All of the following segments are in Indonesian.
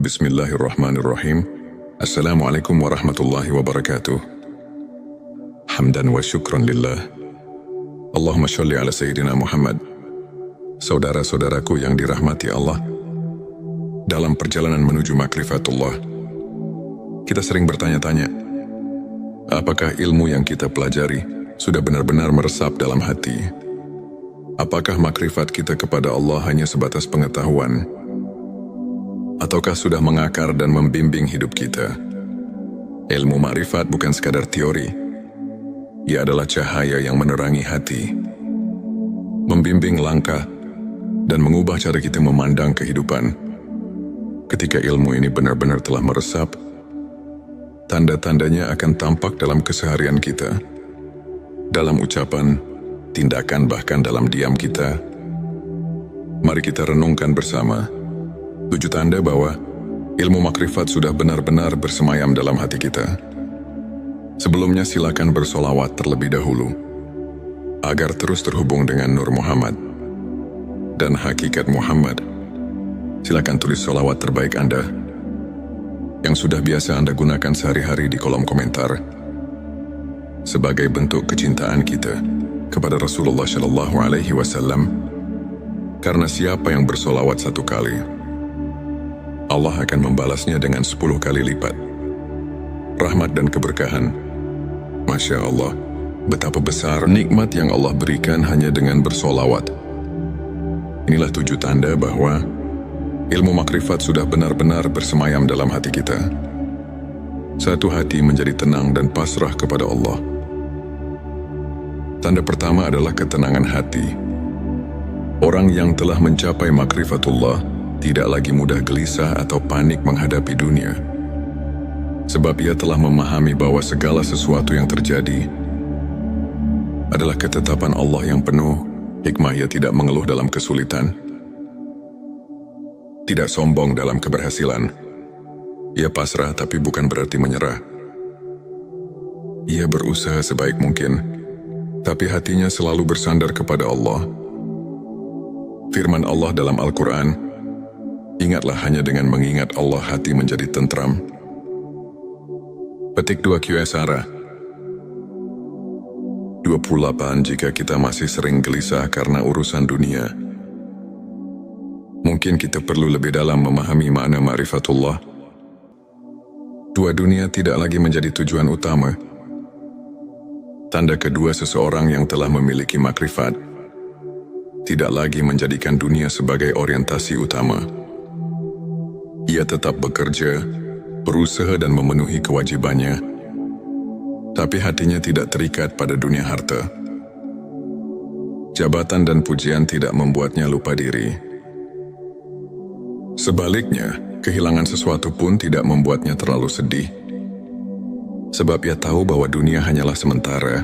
Bismillahirrahmanirrahim. Assalamualaikum warahmatullahi wabarakatuh. Hamdan wa syukran lillah. Allahumma sholli ala Sayyidina Muhammad. Saudara-saudaraku yang dirahmati Allah, dalam perjalanan menuju makrifatullah, kita sering bertanya-tanya, apakah ilmu yang kita pelajari sudah benar-benar meresap dalam hati? Apakah makrifat kita kepada Allah hanya sebatas pengetahuan? Ataukah sudah mengakar dan membimbing hidup kita? Ilmu makrifat bukan sekadar teori. Ia adalah cahaya yang menerangi hati, membimbing langkah, dan mengubah cara kita memandang kehidupan. Ketika ilmu ini benar-benar telah meresap, tanda-tandanya akan tampak dalam keseharian kita, dalam ucapan, tindakan, bahkan dalam diam kita. Mari kita renungkan bersama 7 tanda bahwa ilmu makrifat sudah benar-benar bersemayam dalam hati kita. Sebelumnya silakan bersolawat terlebih dahulu, agar terus terhubung dengan Nur Muhammad dan hakikat Muhammad. Silakan tulis solawat terbaik Anda, yang sudah biasa Anda gunakan sehari-hari di kolom komentar, sebagai bentuk kecintaan kita kepada Rasulullah Shallallahu Alaihi Wasallam. Karena siapa yang bersolawat 1 kali, Allah akan membalasnya dengan 10 kali lipat rahmat dan keberkahan. Masya Allah, betapa besar nikmat yang Allah berikan hanya dengan bersolawat. Inilah 7 tanda bahwa ilmu makrifat sudah benar-benar bersemayam dalam hati kita. Satu hati menjadi tenang dan pasrah kepada Allah. Tanda pertama adalah ketenangan hati. Orang yang telah mencapai makrifatullah tidak lagi mudah gelisah atau panik menghadapi dunia. Sebab ia telah memahami bahwa segala sesuatu yang terjadi adalah ketetapan Allah yang penuh hikmah. Ia tidak mengeluh dalam kesulitan, tidak sombong dalam keberhasilan. Ia pasrah tapi bukan berarti menyerah. Ia berusaha sebaik mungkin, tapi hatinya selalu bersandar kepada Allah. Firman Allah dalam Al-Quran, ingatlah hanya dengan mengingat Allah hati menjadi tentram. Petik 2 Qsara 28. Jika kita masih sering gelisah karena urusan dunia, mungkin kita perlu lebih dalam memahami makna ma'rifatullah. Dunia tidak lagi menjadi tujuan utama. Tanda kedua seseorang yang telah memiliki makrifat tidak lagi menjadikan dunia sebagai orientasi utama. Ia tetap bekerja, berusaha dan memenuhi kewajibannya, tapi hatinya tidak terikat pada dunia harta. Jabatan dan pujian tidak membuatnya lupa diri. Sebaliknya, kehilangan sesuatu pun tidak membuatnya terlalu sedih. Sebab ia tahu bahwa dunia hanyalah sementara,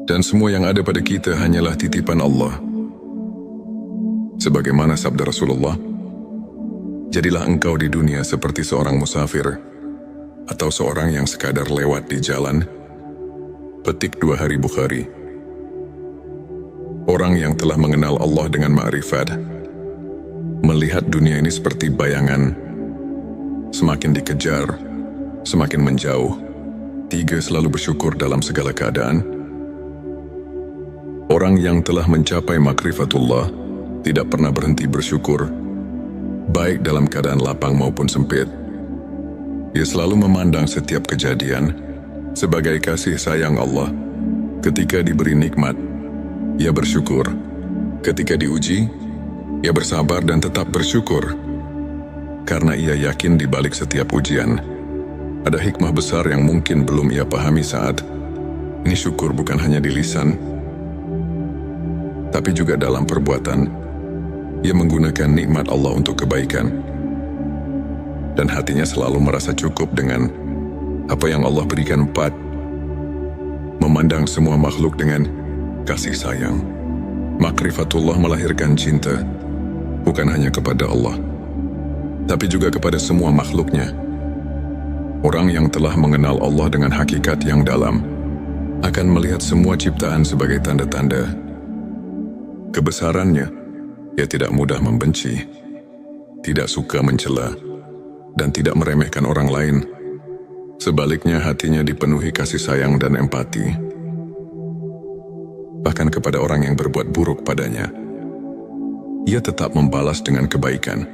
dan semua yang ada pada kita hanyalah titipan Allah. Sebagaimana sabda Rasulullah, jadilah engkau di dunia seperti seorang musafir atau seorang yang sekadar lewat di jalan. Petik 2 Hari Bukhari. Orang yang telah mengenal Allah dengan ma'rifat melihat dunia ini seperti bayangan, semakin dikejar, semakin menjauh. 3. Selalu bersyukur dalam segala keadaan. Orang yang telah mencapai makrifatullah tidak pernah berhenti bersyukur, baik dalam keadaan lapang maupun sempit. Ia selalu memandang setiap kejadian sebagai kasih sayang Allah. Ketika diberi nikmat, ia bersyukur. Ketika diuji, ia bersabar dan tetap bersyukur. Karena ia yakin di balik setiap ujian ada hikmah besar yang mungkin belum ia pahami saat ini. Syukur bukan hanya di lisan, tapi juga dalam perbuatan. Ia menggunakan nikmat Allah untuk kebaikan, dan hatinya selalu merasa cukup dengan apa yang Allah berikan. 4. Memandang semua makhluk dengan kasih sayang. Makrifatullah melahirkan cinta, bukan hanya kepada Allah, tapi juga kepada semua makhluknya. Orang yang telah mengenal Allah dengan hakikat yang dalam akan melihat semua ciptaan sebagai tanda-tanda kebesarannya. Ia tidak mudah membenci, tidak suka mencela, dan tidak meremehkan orang lain. Sebaliknya hatinya dipenuhi kasih sayang dan empati. Bahkan kepada orang yang berbuat buruk padanya, ia tetap membalas dengan kebaikan.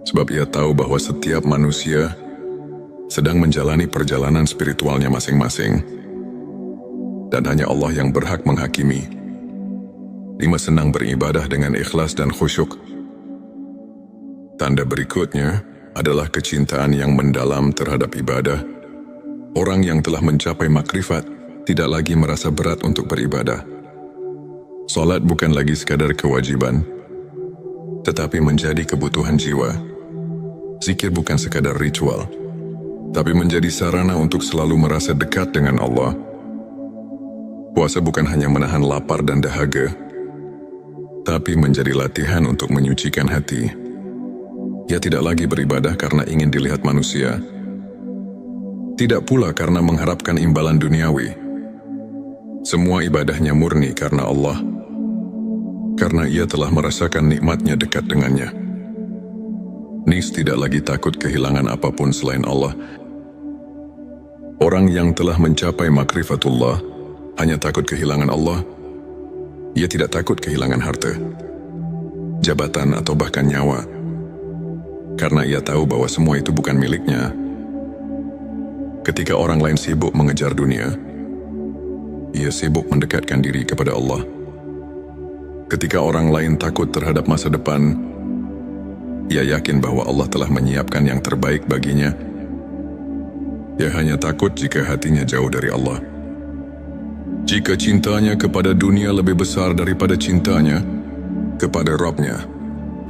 Sebab ia tahu bahwa setiap manusia sedang menjalani perjalanan spiritualnya masing-masing. Dan hanya Allah yang berhak menghakimi. 5. Senang beribadah dengan ikhlas dan khusyuk. Tanda berikutnya adalah kecintaan yang mendalam terhadap ibadah. Orang yang telah mencapai makrifat tidak lagi merasa berat untuk beribadah. Salat bukan lagi sekadar kewajiban, tetapi menjadi kebutuhan jiwa. Zikir bukan sekadar ritual, tapi menjadi sarana untuk selalu merasa dekat dengan Allah. Puasa bukan hanya menahan lapar dan dahaga, tapi menjadi latihan untuk menyucikan hati. Ia tidak lagi beribadah karena ingin dilihat manusia, tidak pula karena mengharapkan imbalan duniawi. Semua ibadahnya murni karena Allah, karena ia telah merasakan nikmatnya dekat dengannya. Nis tidak lagi takut kehilangan apapun selain Allah. Orang yang telah mencapai makrifatullah hanya takut kehilangan Allah. Ia tidak takut kehilangan harta, jabatan atau bahkan nyawa, karena ia tahu bahwa semua itu bukan miliknya. Ketika orang lain sibuk mengejar dunia, ia sibuk mendekatkan diri kepada Allah. Ketika orang lain takut terhadap masa depan, ia yakin bahwa Allah telah menyiapkan yang terbaik baginya. Ia hanya takut jika hatinya jauh dari Allah. Jika cintanya kepada dunia lebih besar daripada cintanya kepada Rabb-Nya.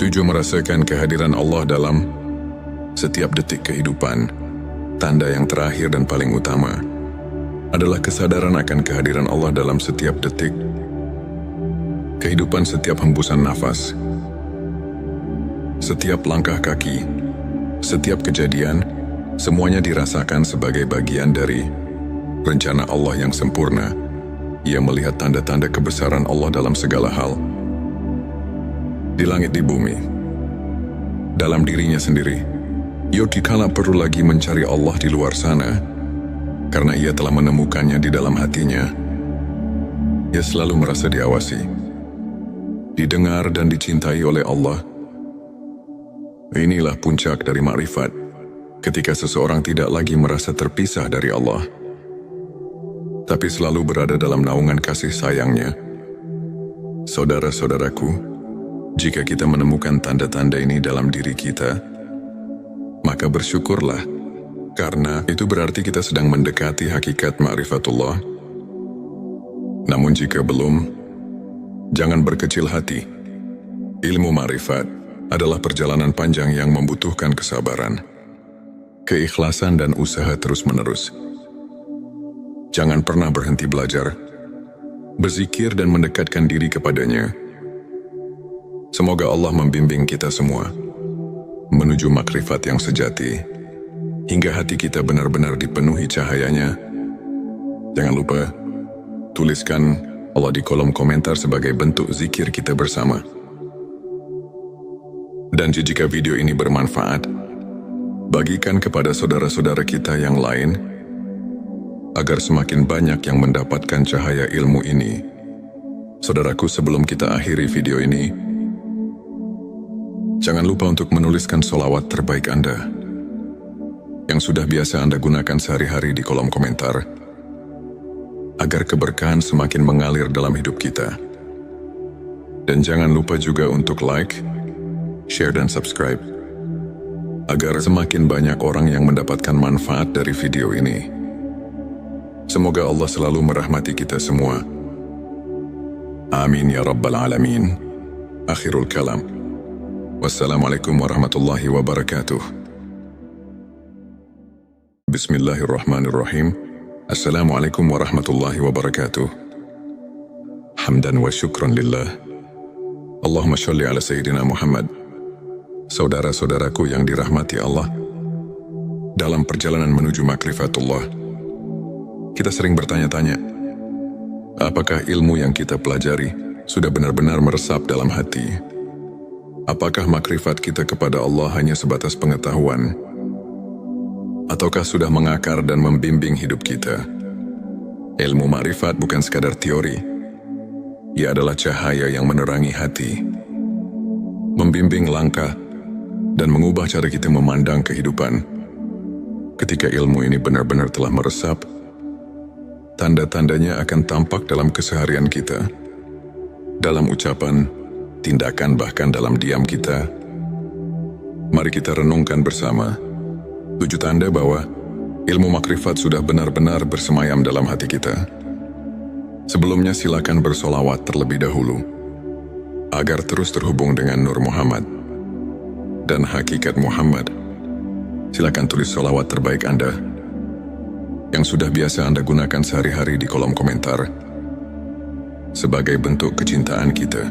7. Merasakan kehadiran Allah dalam setiap detik kehidupan. Tanda yang terakhir dan paling utama adalah kesadaran akan kehadiran Allah dalam setiap detik kehidupan. Setiap hembusan nafas, setiap langkah kaki, setiap kejadian, semuanya dirasakan sebagai bagian dari rencana Allah yang sempurna. Ia melihat tanda-tanda kebesaran Allah dalam segala hal. Di langit, di bumi, dalam dirinya sendiri. Ia tidak perlu lagi mencari Allah di luar sana, karena ia telah menemukannya di dalam hatinya. Ia selalu merasa diawasi, didengar dan dicintai oleh Allah. Inilah puncak dari makrifat, ketika seseorang tidak lagi merasa terpisah dari Allah, tapi selalu berada dalam naungan kasih sayangnya. Saudara-saudaraku, jika kita menemukan tanda-tanda ini dalam diri kita, maka bersyukurlah, karena itu berarti kita sedang mendekati hakikat ma'rifatullah. Namun jika belum, jangan berkecil hati. Ilmu ma'rifat adalah perjalanan panjang yang membutuhkan kesabaran, keikhlasan dan usaha terus-menerus. Jangan pernah berhenti belajar, berzikir dan mendekatkan diri kepadanya. Semoga Allah membimbing kita semua menuju makrifat yang sejati, hingga hati kita benar-benar dipenuhi cahayanya. Jangan lupa, tuliskan Allah di kolom komentar sebagai bentuk zikir kita bersama. Dan jika video ini bermanfaat, bagikan kepada saudara-saudara kita yang lain, agar semakin banyak yang mendapatkan cahaya ilmu ini. Saudaraku, sebelum kita akhiri video ini, jangan lupa untuk menuliskan sholawat terbaik Anda, yang sudah biasa Anda gunakan sehari-hari di kolom komentar, agar keberkahan semakin mengalir dalam hidup kita. Dan jangan lupa juga untuk like, share dan subscribe, agar semakin banyak orang yang mendapatkan manfaat dari video ini. Semoga Allah selalu merahmati kita semua. Amin ya Rabbal Alamin. Akhirul kalam. Wassalamualaikum warahmatullahi wabarakatuh. Bismillahirrahmanirrahim. Assalamualaikum warahmatullahi wabarakatuh. Hamdan wa syukran lillah. Allahumma sholli ala Sayyidina Muhammad. Saudara-saudaraku yang dirahmati Allah, dalam perjalanan menuju makrifatullah, kita sering bertanya-tanya, apakah ilmu yang kita pelajari sudah benar-benar meresap dalam hati? Apakah makrifat kita kepada Allah hanya sebatas pengetahuan? Ataukah sudah mengakar dan membimbing hidup kita? Ilmu makrifat bukan sekadar teori. Ia adalah cahaya yang menerangi hati, membimbing langkah, dan mengubah cara kita memandang kehidupan. Ketika ilmu ini benar-benar telah meresap, tanda-tandanya akan tampak dalam keseharian kita, dalam ucapan, tindakan, bahkan dalam diam kita. Mari kita renungkan bersama 7 tanda bahwa ilmu makrifat sudah benar-benar bersemayam dalam hati kita. Sebelumnya silakan bersolawat terlebih dahulu, agar terus terhubung dengan Nur Muhammad dan hakikat Muhammad. Silakan tulis solawat terbaik Anda yang sudah biasa Anda gunakan sehari-hari di kolom komentar, sebagai bentuk kecintaan kita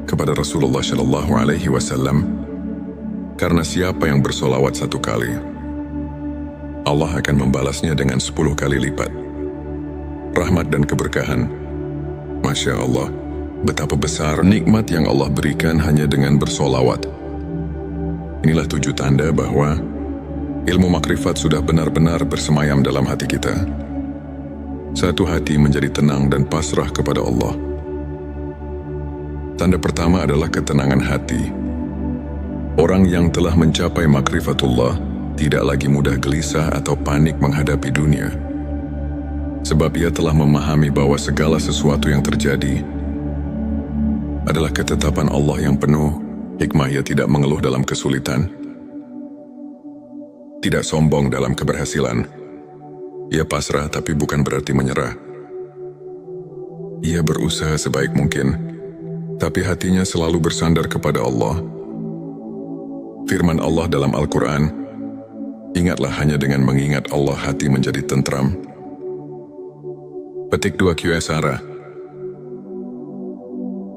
kepada Rasulullah Shallallahu Alaihi Wasallam. Karena siapa yang bersolawat 1 kali, Allah akan membalasnya dengan 10 kali lipat rahmat dan keberkahan. Masya Allah, betapa besar nikmat yang Allah berikan hanya dengan bersolawat. Inilah 7 tanda bahwa ilmu makrifat sudah benar-benar bersemayam dalam hati kita. Satu hati menjadi tenang dan pasrah kepada Allah. Tanda pertama adalah ketenangan hati. Orang yang telah mencapai makrifatullah tidak lagi mudah gelisah atau panik menghadapi dunia. Sebab ia telah memahami bahwa segala sesuatu yang terjadi adalah ketetapan Allah yang penuh hikmah. Ia tidak mengeluh dalam kesulitan, tidak sombong dalam keberhasilan. Ia pasrah tapi bukan berarti menyerah. Ia berusaha sebaik mungkin, tapi hatinya selalu bersandar kepada Allah. Firman Allah dalam Al-Quran, ingatlah hanya dengan mengingat Allah hati menjadi tentram. Petik 2 Qsara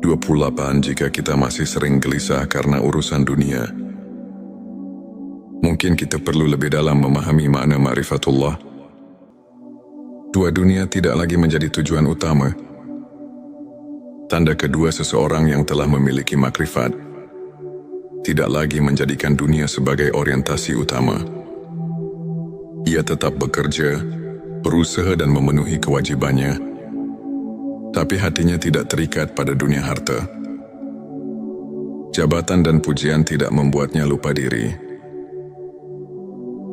28. Jika kita masih sering gelisah karena urusan dunia, mungkin kita perlu lebih dalam memahami makna ma'rifatullah. 2 dunia tidak lagi menjadi tujuan utama. Tanda kedua seseorang yang telah memiliki makrifat tidak lagi menjadikan dunia sebagai orientasi utama. Ia tetap bekerja, berusaha dan memenuhi kewajibannya, tapi hatinya tidak terikat pada dunia harta. Jabatan dan pujian tidak membuatnya lupa diri.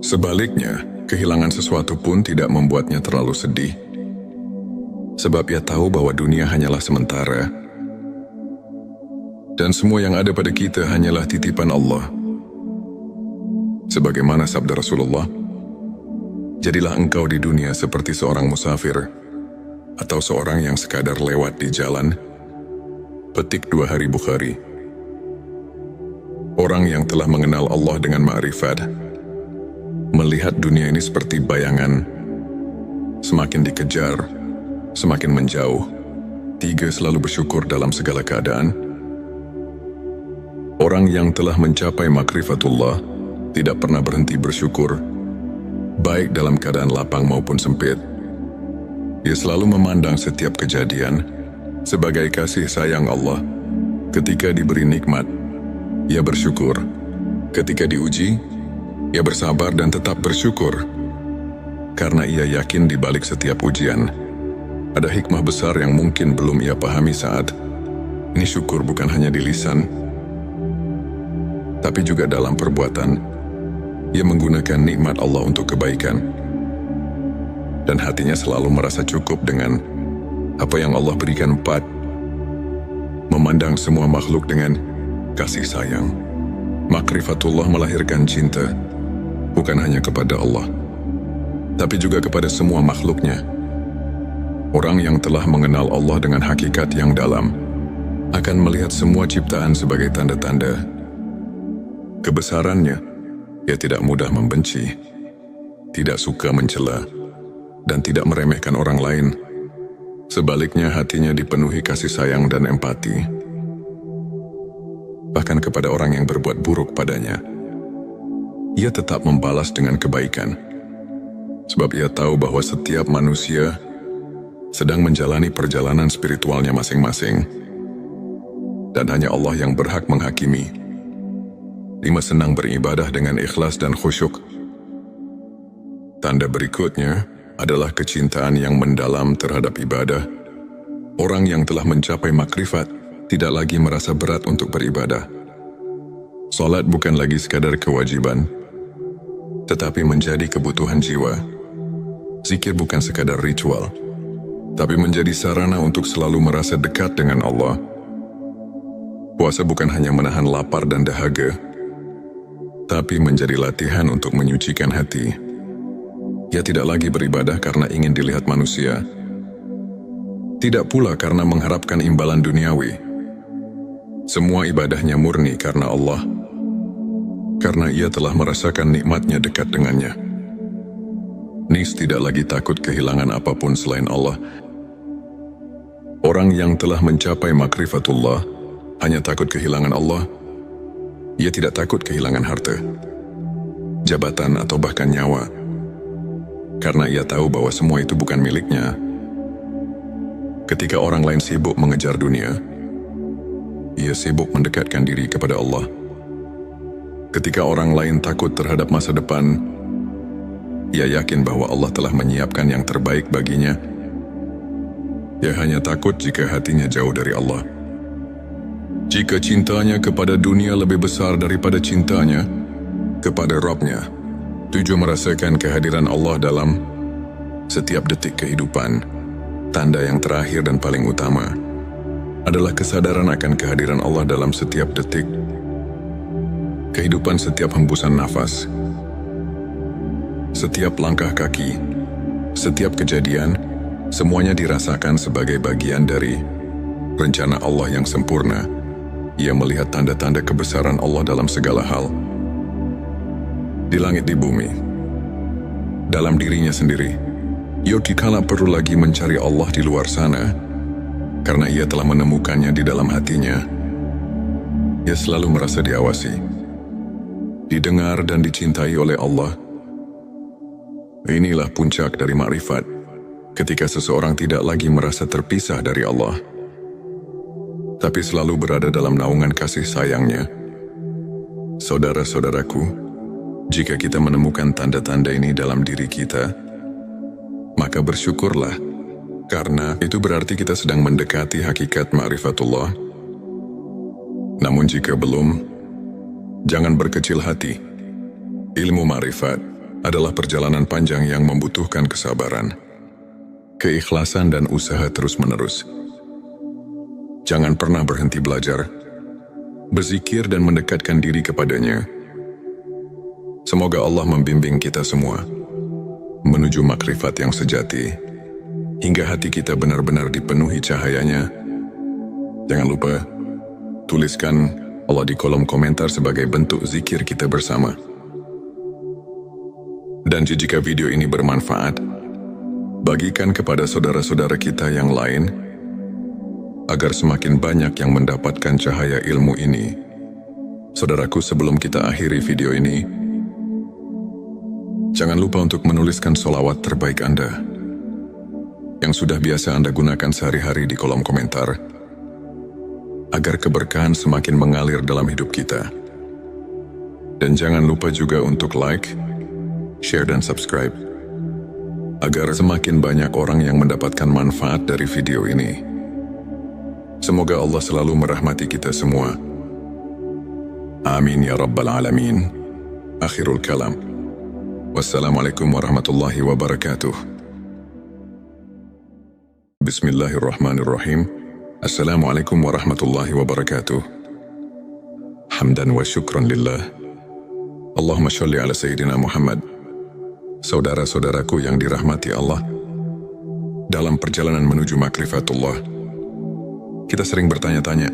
Sebaliknya, kehilangan sesuatu pun tidak membuatnya terlalu sedih. Sebab ia tahu bahwa dunia hanyalah sementara. Dan semua yang ada pada kita hanyalah titipan Allah. Sebagaimana sabda Rasulullah, jadilah engkau di dunia seperti seorang musafir atau seorang yang sekadar lewat di jalan. Petik 2 Hari Bukhari. Orang yang telah mengenal Allah dengan ma'rifat melihat dunia ini seperti bayangan, semakin dikejar, semakin menjauh. 3. Selalu bersyukur dalam segala keadaan. Orang yang telah mencapai makrifatullah tidak pernah berhenti bersyukur, baik dalam keadaan lapang maupun sempit. Ia selalu memandang setiap kejadian sebagai kasih sayang Allah. Ketika diberi nikmat, ia bersyukur. Ketika diuji, ia bersabar dan tetap bersyukur. Karena ia yakin di balik setiap ujian ada hikmah besar yang mungkin belum ia pahami saat ini. Syukur bukan hanya di lisan, tapi juga dalam perbuatan. Ia menggunakan nikmat Allah untuk kebaikan, dan hatinya selalu merasa cukup dengan apa yang Allah berikan. 4. Memandang semua makhluk dengan kasih sayang. Makrifatullah melahirkan cinta, bukan hanya kepada Allah, tapi juga kepada semua makhluknya. Orang yang telah mengenal Allah dengan hakikat yang dalam akan melihat semua ciptaan sebagai tanda-tanda kebesarannya. Ia tidak mudah membenci, tidak suka mencela, dan tidak meremehkan orang lain. Sebaliknya, hatinya dipenuhi kasih sayang dan empati, bahkan kepada orang yang berbuat buruk padanya. Ia tetap membalas dengan kebaikan, sebab ia tahu bahwa setiap manusia sedang menjalani perjalanan spiritualnya masing-masing, dan hanya Allah yang berhak menghakimi 5. Senang beribadah dengan ikhlas dan khusyuk. Tanda berikutnya adalah kecintaan yang mendalam terhadap ibadah. Orang yang telah mencapai makrifat tidak lagi merasa berat untuk beribadah. Salat bukan lagi sekadar kewajiban, tetapi menjadi kebutuhan jiwa. Zikir bukan sekadar ritual, tapi menjadi sarana untuk selalu merasa dekat dengan Allah. Puasa bukan hanya menahan lapar dan dahaga, tapi menjadi latihan untuk menyucikan hati. Ia tidak lagi beribadah karena ingin dilihat manusia, tidak pula karena mengharapkan imbalan duniawi. Semua ibadahnya murni karena Allah, karena ia telah merasakan nikmatnya dekat dengannya. Nis tidak lagi takut kehilangan apapun selain Allah. Orang yang telah mencapai makrifatullah hanya takut kehilangan Allah. Ia tidak takut kehilangan harta, jabatan, atau bahkan nyawa, karena ia tahu bahwa semua itu bukan miliknya. Ketika orang lain sibuk mengejar dunia, ia sibuk mendekatkan diri kepada Allah. Ketika orang lain takut terhadap masa depan, ia yakin bahwa Allah telah menyiapkan yang terbaik baginya. Ia hanya takut jika hatinya jauh dari Allah. Jika cintanya kepada dunia lebih besar daripada cintanya kepada Rabb-Nya. 7. Merasakan kehadiran Allah dalam setiap detik kehidupan. Tanda yang terakhir dan paling utama adalah kesadaran akan kehadiran Allah dalam setiap detik kehidupan. Setiap hembusan nafas, setiap langkah kaki, setiap kejadian, semuanya dirasakan sebagai bagian dari rencana Allah yang sempurna. Ia melihat tanda-tanda kebesaran Allah dalam segala hal, di langit, di bumi, dalam dirinya sendiri. Yogi kala perlu lagi mencari Allah di luar sana, karena ia telah menemukannya di dalam hatinya. Ia selalu merasa diawasi, didengar, dan dicintai oleh Allah. Inilah puncak dari makrifat, ketika seseorang tidak lagi merasa terpisah dari Allah, tapi selalu berada dalam naungan kasih sayangnya. Saudara-saudaraku, jika kita menemukan tanda-tanda ini dalam diri kita, maka bersyukurlah, karena itu berarti kita sedang mendekati hakikat ma'rifatullah. Namun jika belum, jangan berkecil hati. Ilmu ma'rifat adalah perjalanan panjang yang membutuhkan kesabaran, keikhlasan, dan usaha terus-menerus. Jangan pernah berhenti belajar, berzikir, dan mendekatkan diri kepadanya. Semoga Allah membimbing kita semua menuju makrifat yang sejati, hingga hati kita benar-benar dipenuhi cahayanya. Jangan lupa, tuliskan Allah di kolom komentar sebagai bentuk zikir kita bersama. Dan jika video ini bermanfaat, bagikan kepada saudara-saudara kita yang lain, agar semakin banyak yang mendapatkan cahaya ilmu ini. Saudaraku, sebelum kita akhiri video ini, jangan lupa untuk menuliskan sholawat terbaik Anda, yang sudah biasa Anda gunakan sehari-hari, di kolom komentar, agar keberkahan semakin mengalir dalam hidup kita. Dan jangan lupa juga untuk like, share, dan subscribe, agar semakin banyak orang yang mendapatkan manfaat dari video ini. Semoga Allah selalu merahmati kita semua. Amin ya Rabbal Alamin. Akhirul kalam. Wassalamualaikum warahmatullahi wabarakatuh. Bismillahirrahmanirrahim. Assalamualaikum warahmatullahi wabarakatuh. Hamdan wa syukran lillah. Allahumma sholli ala Sayyidina Muhammad. Saudara-saudaraku yang dirahmati Allah, dalam perjalanan menuju makrifatullah, kita sering bertanya-tanya,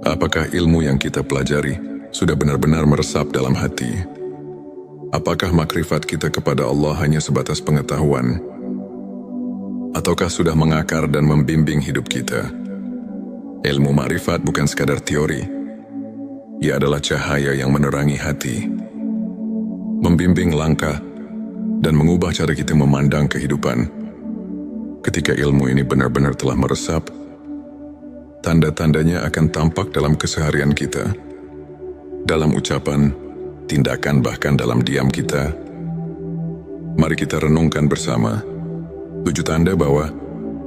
apakah ilmu yang kita pelajari sudah benar-benar meresap dalam hati? Apakah makrifat kita kepada Allah hanya sebatas pengetahuan? Ataukah sudah mengakar dan membimbing hidup kita? Ilmu makrifat bukan sekadar teori. Ia adalah cahaya yang menerangi hati, membimbing langkah, dan mengubah cara kita memandang kehidupan. Ketika ilmu ini benar-benar telah meresap, tanda-tandanya akan tampak dalam keseharian kita. dalam ucapan, tindakan, bahkan dalam diam kita. Mari kita renungkan bersama 7 tanda bahwa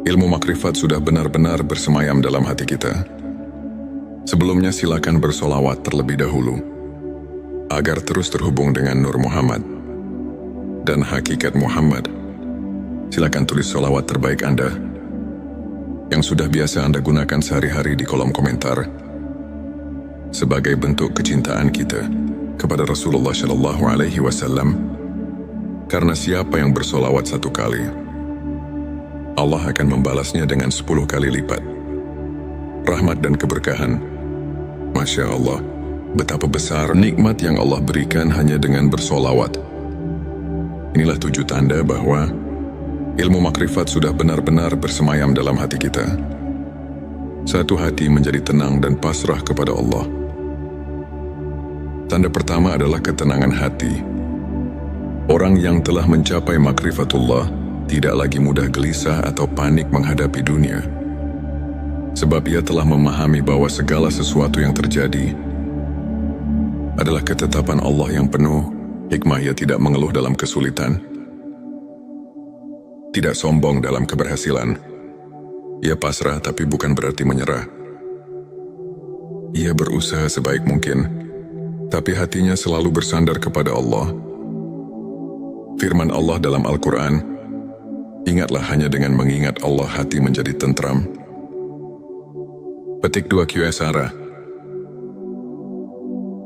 ilmu makrifat sudah benar-benar bersemayam dalam hati kita. Sebelumnya silakan bersolawat terlebih dahulu, agar terus terhubung dengan Nur Muhammad dan hakikat Muhammad. Silakan tulis solawat terbaik Anda yang sudah biasa Anda gunakan sehari-hari di kolom komentar sebagai bentuk kecintaan kita kepada Rasulullah Shallallahu Alaihi Wasallam. Karena siapa yang bersolawat 1 kali, Allah akan membalasnya dengan 10 kali lipat rahmat dan keberkahan. Masya Allah, betapa besar nikmat yang Allah berikan hanya dengan bersolawat. Inilah 7 tanda bahwa ilmu makrifat sudah benar-benar bersemayam dalam hati kita. Satu hati menjadi tenang dan pasrah kepada Allah. Tanda pertama adalah ketenangan hati. Orang yang telah mencapai makrifatullah tidak lagi mudah gelisah atau panik menghadapi dunia. Sebab ia telah memahami bahwa segala sesuatu yang terjadi adalah ketetapan Allah yang penuh hikmah. Ia tidak mengeluh dalam kesulitan, tidak sombong dalam keberhasilan. Ia pasrah tapi bukan berarti menyerah. Ia berusaha sebaik mungkin, tapi hatinya selalu bersandar kepada Allah. Firman Allah dalam Al-Quran, ingatlah hanya dengan mengingat Allah hati menjadi tentram. Petik 2 QSara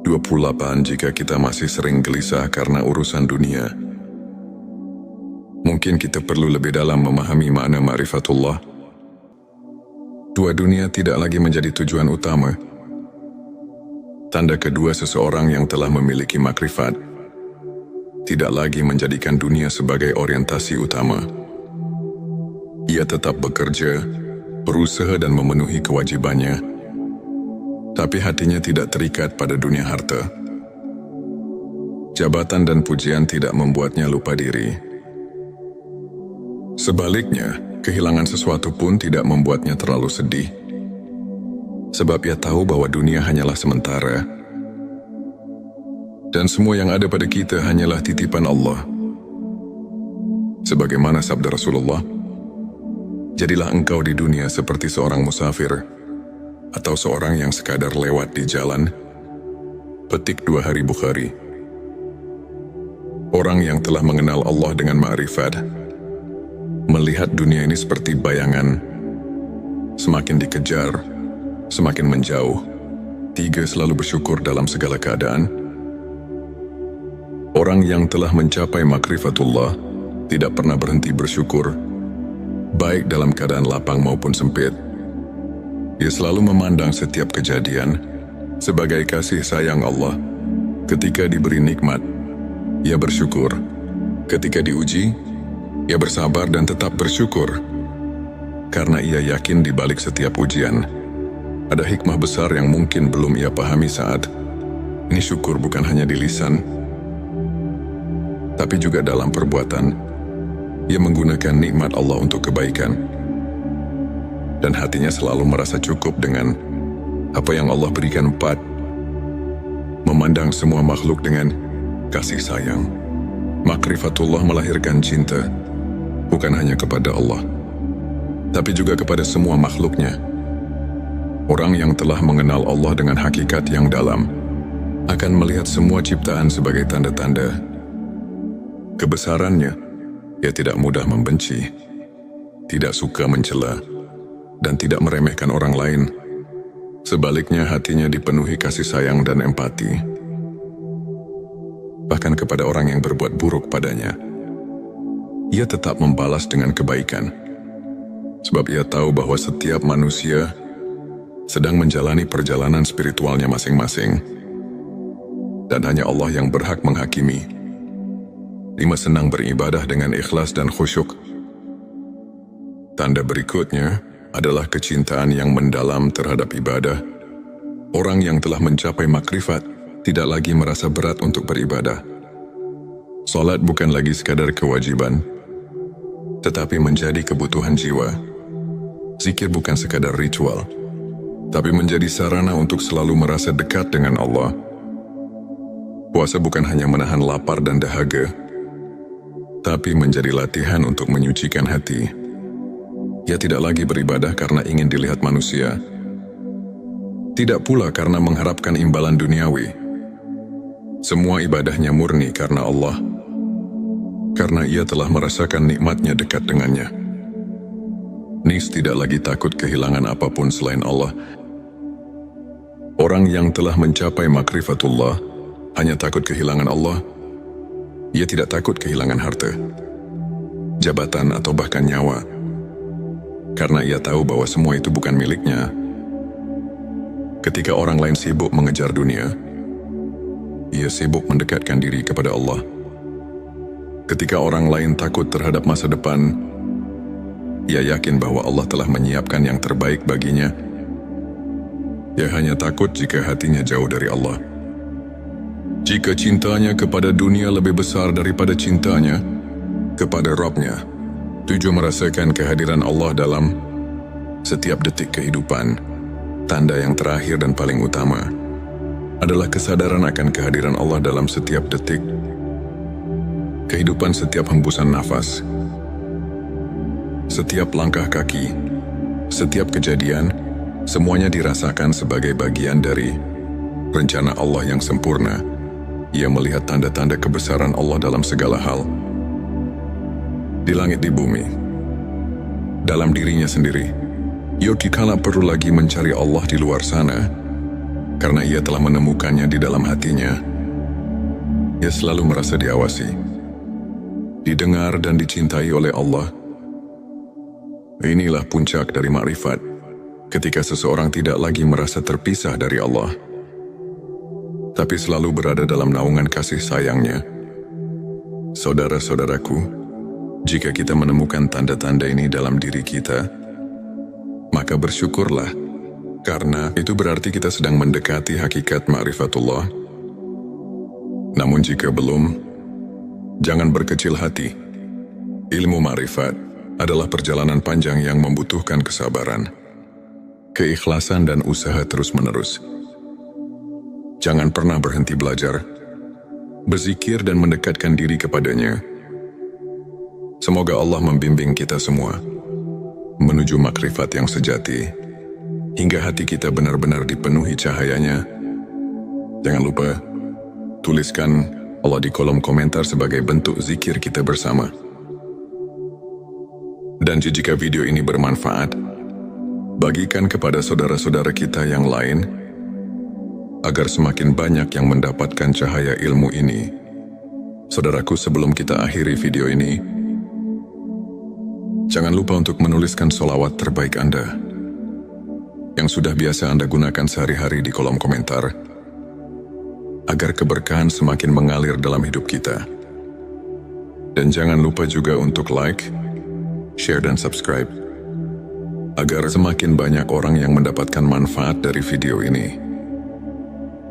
28. Jika kita masih sering gelisah karena urusan dunia, mungkin kita perlu lebih dalam memahami makna ma'rifatullah. 2 dunia tidak lagi menjadi tujuan utama. Tanda kedua seseorang yang telah memiliki makrifat tidak lagi menjadikan dunia sebagai orientasi utama. Ia tetap bekerja, berusaha dan memenuhi kewajibannya, tapi hatinya tidak terikat pada dunia harta. Jabatan dan pujian tidak membuatnya lupa diri. Sebaliknya, kehilangan sesuatu pun tidak membuatnya terlalu sedih. Sebab ia tahu bahwa dunia hanyalah sementara. Dan semua yang ada pada kita hanyalah titipan Allah. Sebagaimana sabda Rasulullah, jadilah engkau di dunia seperti seorang musafir atau seorang yang sekadar lewat di jalan. Petik 2 Hari Bukhari. Orang yang telah mengenal Allah dengan ma'rifat melihat dunia ini seperti bayangan, semakin dikejar, semakin menjauh. 3. Selalu bersyukur dalam segala keadaan. Orang yang telah mencapai makrifatullah tidak pernah berhenti bersyukur, baik dalam keadaan lapang maupun sempit. Ia selalu memandang setiap kejadian sebagai kasih sayang Allah. Ketika diberi nikmat, ia bersyukur. Ketika diuji, ia bersabar dan tetap bersyukur. Karena ia yakin di balik setiap ujian ada hikmah besar yang mungkin belum ia pahami saat ini. Syukur bukan hanya di lisan, tapi juga dalam perbuatan. Ia menggunakan nikmat Allah untuk kebaikan, dan hatinya selalu merasa cukup dengan apa yang Allah berikan. 4. Memandang semua makhluk dengan kasih sayang. Makrifatullah melahirkan cinta, bukan hanya kepada Allah, tapi juga kepada semua makhluknya. Orang yang telah mengenal Allah dengan hakikat yang dalam akan melihat semua ciptaan sebagai tanda-tanda kebesarannya. Ia tidak mudah membenci, tidak suka mencela, dan tidak meremehkan orang lain. Sebaliknya, hatinya dipenuhi kasih sayang dan empati. Bahkan kepada orang yang berbuat buruk padanya, ia tetap membalas dengan kebaikan. Sebab ia tahu bahwa setiap manusia sedang menjalani perjalanan spiritualnya masing-masing, dan hanya Allah yang berhak menghakimi. 5. Senang beribadah dengan ikhlas dan khusyuk. Tanda berikutnya adalah kecintaan yang mendalam terhadap ibadah. Orang yang telah mencapai makrifat tidak lagi merasa berat untuk beribadah. Salat bukan lagi sekadar kewajiban, tetapi menjadi kebutuhan jiwa. Zikir bukan sekadar ritual, tapi menjadi sarana untuk selalu merasa dekat dengan Allah. Puasa bukan hanya menahan lapar dan dahaga, tapi menjadi latihan untuk menyucikan hati. Ia tidak lagi beribadah karena ingin dilihat manusia, tidak pula karena mengharapkan imbalan duniawi. Semua ibadahnya murni karena Allah, karena ia telah merasakan nikmatnya dekat dengannya. Nis tidak lagi takut kehilangan apapun selain Allah. Orang yang telah mencapai makrifatullah hanya takut kehilangan Allah. Ia tidak takut kehilangan harta, jabatan atau bahkan nyawa, karena ia tahu bahwa semua itu bukan miliknya. Ketika orang lain sibuk mengejar dunia, ia sibuk mendekatkan diri kepada Allah. Ketika orang lain takut terhadap masa depan, ia yakin bahwa Allah telah menyiapkan yang terbaik baginya. Ia hanya takut jika hatinya jauh dari Allah. Jika cintanya kepada dunia lebih besar daripada cintanya kepada Rabb-Nya, tujuh merasakan kehadiran Allah dalam setiap detik kehidupan. Tanda yang terakhir dan paling utama adalah kesadaran akan kehadiran Allah dalam setiap detik kehidupan, setiap hembusan nafas, setiap langkah kaki, setiap kejadian, semuanya dirasakan sebagai bagian dari rencana Allah yang sempurna. Ia melihat tanda-tanda kebesaran Allah dalam segala hal, di langit, di bumi, dalam dirinya sendiri. Yogi kala perlu lagi mencari Allah di luar sana, karena ia telah menemukannya di dalam hatinya. Ia selalu merasa diawasi, didengar dan dicintai oleh Allah. Inilah puncak dari makrifat, ketika seseorang tidak lagi merasa terpisah dari Allah, tapi selalu berada dalam naungan kasih sayangnya. Saudara-saudaraku, jika kita menemukan tanda-tanda ini dalam diri kita, maka bersyukurlah, karena itu berarti kita sedang mendekati hakikat ma'rifatullah. Namun jika belum, jangan berkecil hati. Ilmu ma'rifat adalah perjalanan panjang yang membutuhkan kesabaran, keikhlasan dan usaha terus-menerus. Jangan pernah berhenti belajar, berzikir dan mendekatkan diri kepadanya. Semoga Allah membimbing kita semua menuju makrifat yang sejati, hingga hati kita benar-benar dipenuhi cahayanya. Jangan lupa, tuliskan Allah di kolom komentar sebagai bentuk zikir kita bersama. Dan jika video ini bermanfaat, bagikan kepada saudara-saudara kita yang lain, agar semakin banyak yang mendapatkan cahaya ilmu ini. Saudaraku, sebelum kita akhiri video ini, jangan lupa untuk menuliskan sholawat terbaik Anda, yang sudah biasa Anda gunakan sehari-hari di kolom komentar, agar keberkahan semakin mengalir dalam hidup kita. Dan jangan lupa juga untuk like, share dan subscribe, agar semakin banyak orang yang mendapatkan manfaat dari video ini.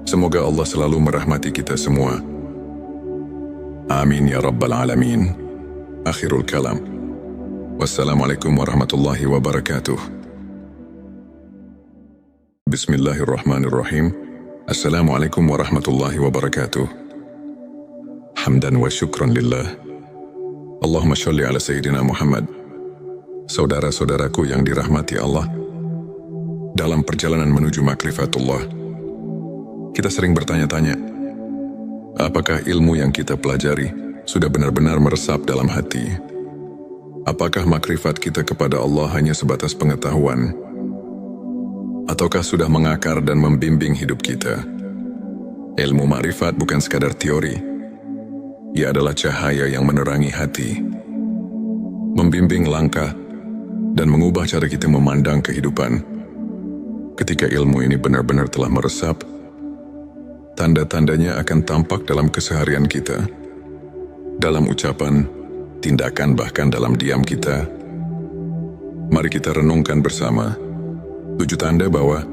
Semoga Allah selalu merahmati kita semua. Amin ya Rabbal Alamin. Akhirul kalam. Wassalamualaikum warahmatullahi wabarakatuh. Bismillahirrahmanirrahim. Assalamualaikum warahmatullahi wabarakatuh. Hamdan wa syukran lillah. Allahumma sholli ala Sayyidina Muhammad. Saudara-saudaraku yang dirahmati Allah, dalam perjalanan menuju makrifatullah, kita sering bertanya-tanya, apakah ilmu yang kita pelajari sudah benar-benar meresap dalam hati? Apakah makrifat kita kepada Allah hanya sebatas pengetahuan? Ataukah sudah mengakar dan membimbing hidup kita? Ilmu makrifat bukan sekadar teori. Ia adalah cahaya yang menerangi hati, membimbing langkah, dan mengubah cara kita memandang kehidupan. Ketika ilmu ini benar-benar telah meresap, tanda-tandanya akan tampak dalam keseharian kita, dalam ucapan, tindakan, bahkan dalam diam kita. Mari kita renungkan bersama 7 tanda bahwa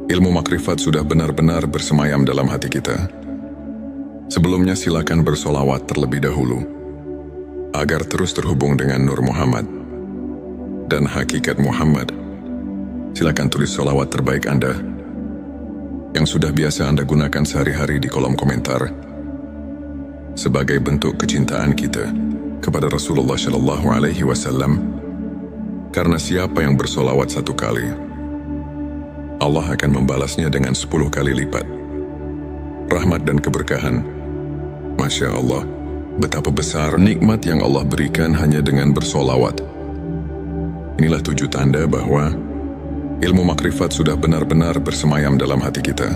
ilmu makrifat sudah benar-benar bersemayam dalam hati kita. Sebelumnya silakan bersolawat terlebih dahulu, agar terus terhubung dengan Nur Muhammad dan hakikat Muhammad. Silakan tulis solawat terbaik Anda, yang sudah biasa Anda gunakan sehari-hari di kolom komentar, sebagai bentuk kecintaan kita kepada Rasulullah Shallallahu Alaihi Wasallam. Karena siapa yang bersolawat 1 kali, Allah akan membalasnya dengan 10 kali lipat. Rahmat dan keberkahan. Masya Allah, betapa besar nikmat yang Allah berikan hanya dengan bersolawat. Inilah 7 tanda bahwa ilmu makrifat sudah benar-benar bersemayam dalam hati kita.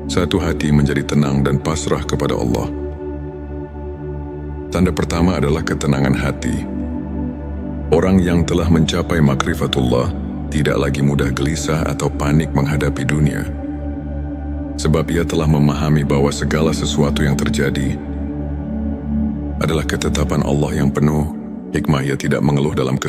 Satu hati menjadi tenang dan pasrah kepada Allah. Tanda pertama adalah ketenangan hati. Orang yang telah mencapai makrifatullah tidak lagi mudah gelisah atau panik menghadapi dunia. Sebab ia telah memahami bahwa segala sesuatu yang terjadi adalah ketetapan Allah yang penuh hikmah. Ia tidak mengeluh dalam kesulitan.